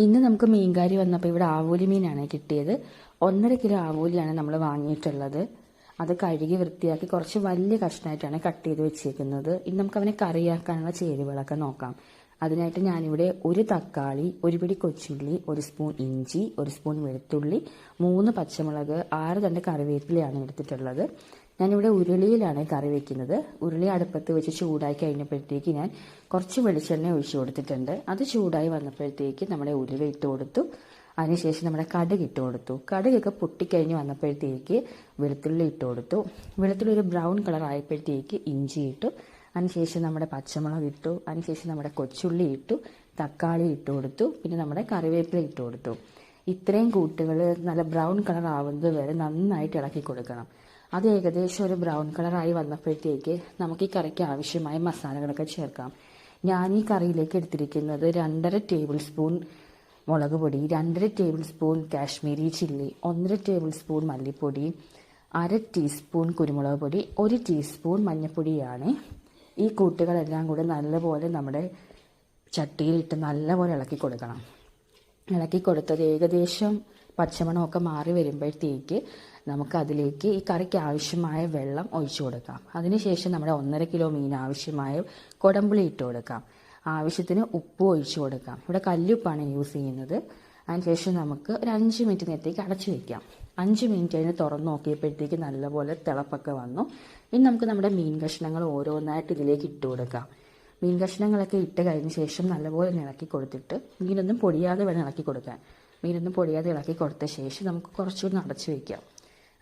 ഇന്ന് നമുക്ക് മീൻകാരി വന്നപ്പോൾ ഇവിടെ ആവോലി മീനാണ് കിട്ടിയത്. 1.5 കിലോ ആവോലിയാണ് നമ്മൾ വാങ്ങിയിട്ടുള്ളത്. അത് കഴുകി വൃത്തിയാക്കി കുറച്ച് വലിയ കഷ്ണമായിട്ടാണ് കട്ട് ചെയ്ത് വെച്ചേക്കുന്നത്. ഇനി നമുക്ക് അവനെ കറിയാക്കാനുള്ള ചേരുവകളൊക്കെ നോക്കാം. അതിനായിട്ട് ഞാനിവിടെ 1 തക്കാളി, 1 പിടി കൊച്ചുള്ളി, 1 സ്പൂൺ ഇഞ്ചി, 1 സ്പൂൺ വെളുത്തുള്ളി, 3 പച്ചമുളക്, 6 തണ്ട് കറിവേപ്പിലയാണ് എടുത്തിട്ടുള്ളത്. ഞാനിവിടെ ഉരുളിയിലാണ് കറി വെക്കുന്നത്. ഉരുളി അടുപ്പത്ത് വെച്ച് ചൂടായി കഴിഞ്ഞപ്പോഴത്തേക്ക് ഞാൻ കുറച്ച് വെളിച്ചെണ്ണ ഒഴിച്ചു കൊടുത്തിട്ടുണ്ട്. അത് ചൂടായി വന്നപ്പോഴത്തേക്ക് നമ്മുടെ ഉലുവ ഇട്ട് കൊടുത്തു. അതിനുശേഷം നമ്മുടെ കടുക് ഇട്ട് കൊടുത്തു. കടുകൊക്കെ പൊട്ടിക്കഴിഞ്ഞ് വന്നപ്പോഴത്തേക്ക് വെളുത്തുള്ളി ഇട്ട് കൊടുത്തു. വെളുത്തുള്ളി ഒരു ബ്രൗൺ കളർ ആയപ്പോഴത്തേക്ക് ഇഞ്ചി ഇട്ടു. അതിനുശേഷം നമ്മുടെ പച്ചമുളക് ഇട്ടു. അതിനുശേഷം നമ്മുടെ കൊച്ചുള്ളി ഇട്ടു, തക്കാളി ഇട്ട് കൊടുത്തു, പിന്നെ നമ്മുടെ കറിവേപ്പില ഇട്ട് കൊടുത്തു. ഇത്രയും കൂട്ടുകൾ നല്ല ബ്രൗൺ കളർ ആവുന്നത് വരെ നന്നായിട്ട് ഇളക്കി കൊടുക്കണം. അത് ഏകദേശം ഒരു ബ്രൗൺ കളറായി വന്നപ്പോഴത്തേക്ക് നമുക്ക് ഈ കറിക്ക് ആവശ്യമായ മസാലകളൊക്കെ ചേർക്കാം. ഞാൻ ഈ കറിയിലേക്ക് എടുത്തിരിക്കുന്നത് 2.5 ടേബിൾ സ്പൂൺ മുളക് പൊടി, 2.5 table spoon Kashmiri chilli, 1.5 table spoon മല്ലിപ്പൊടി, 1/2 ടീസ്പൂൺ കുരുമുളക് പൊടി, 1 ടീസ്പൂൺ മഞ്ഞൾപ്പൊടിയാണ്. ഈ കൂട്ടുകളെല്ലാം കൂടെ നല്ലപോലെ നമ്മുടെ ചട്ടിയിലിട്ട് നല്ലപോലെ ഇളക്കി കൊടുക്കണം. ഇളക്കി കൊടുത്തത് ഏകദേശം പച്ചമണമൊക്കെ മാറി വരുമ്പോഴത്തേക്ക് നമുക്ക് അതിലേക്ക് ഈ കറിക്ക് ആവശ്യമായ വെള്ളം ഒഴിച്ചു കൊടുക്കാം. അതിനുശേഷം നമ്മുടെ 1.5 കിലോ മീൻ ആവശ്യമായ കുടംപുളി ഇട്ട് കൊടുക്കാം. ആവശ്യത്തിന് ഉപ്പ് ഒഴിച്ചു കൊടുക്കാം. ഇവിടെ കല്ലുപ്പാണ് യൂസ് ചെയ്യുന്നത്. അതിനുശേഷം നമുക്ക് ഒരു 5 മിനിറ്റ് നേരത്തേക്ക് അടച്ചു വയ്ക്കാം. 5 മിനിറ്റ് അതിന് തുറന്ന് നോക്കിയപ്പോഴത്തേക്ക് നല്ലപോലെ തിളപ്പൊക്കെ വന്നു. ഇനി നമുക്ക് നമ്മുടെ മീൻ കഷ്ണങ്ങൾ ഓരോന്നായിട്ട് ഇതിലേക്ക് ഇട്ട് കൊടുക്കാം. മീൻ കഷ്ണങ്ങളൊക്കെ ഇട്ട് കഴിഞ്ഞ ശേഷം നല്ലപോലെ ഇളക്കി കൊടുത്തിട്ട്, മീനൊന്നും പൊടിയാതെ വേണം ഇളക്കി കൊടുക്കാൻ. മീനൊന്നും പൊടിയാതെ ഇളക്കി കൊടുത്ത ശേഷം നമുക്ക് കുറച്ചുകൂടി അടച്ചു വയ്ക്കാം.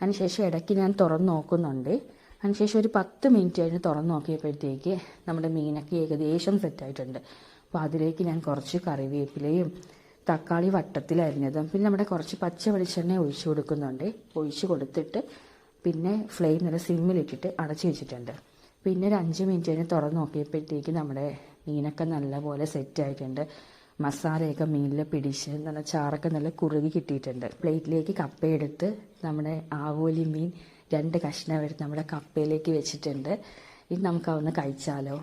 അതിനുശേഷം ഇടയ്ക്ക് ഞാൻ തുറന്ന് നോക്കുന്നുണ്ട്. അതിനുശേഷം ഒരു 10 മിനിറ്റ് കഴിഞ്ഞ് തുറന്ന് നോക്കിയപ്പോഴത്തേക്ക് നമ്മുടെ മീനൊക്കെ ഏകദേശം സെറ്റായിട്ടുണ്ട്. അപ്പോൾ അതിലേക്ക് ഞാൻ കുറച്ച് കറിവേപ്പിലയും തക്കാളി വട്ടത്തിൽ അരിഞ്ഞതും പിന്നെ നമ്മുടെ കുറച്ച് പച്ച വെളിച്ചെണ്ണ ഒഴിച്ചു കൊടുക്കുന്നുണ്ട്. ഒഴിച്ചു കൊടുത്തിട്ട് പിന്നെ ഫ്ലെയിം നല്ല സിമ്മിലിട്ടിട്ട് അടച്ചു വെച്ചിട്ടുണ്ട്. പിന്നെ ഒരു 5 മിനിറ്റ് കഴിഞ്ഞ് തുറന്ന് നോക്കിയപ്പോഴത്തേക്ക് നമ്മുടെ മീനൊക്കെ നല്ലപോലെ സെറ്റായിട്ടുണ്ട്. മസാലയൊക്കെ മീനിൽ പിടിച്ച് നല്ല ചാറൊക്കെ നല്ല കുറുകി കിട്ടിയിട്ടുണ്ട്. പ്ലേറ്റിലേക്ക് കപ്പയെടുത്ത് നമ്മുടെ ആവോലി മീൻ 2 കഷ്ണം എടുത്ത് നമ്മുടെ കപ്പയിലേക്ക് വെച്ചിട്ടുണ്ട്. ഇത് നമുക്ക് അതൊന്ന് കഴിച്ചാലോ.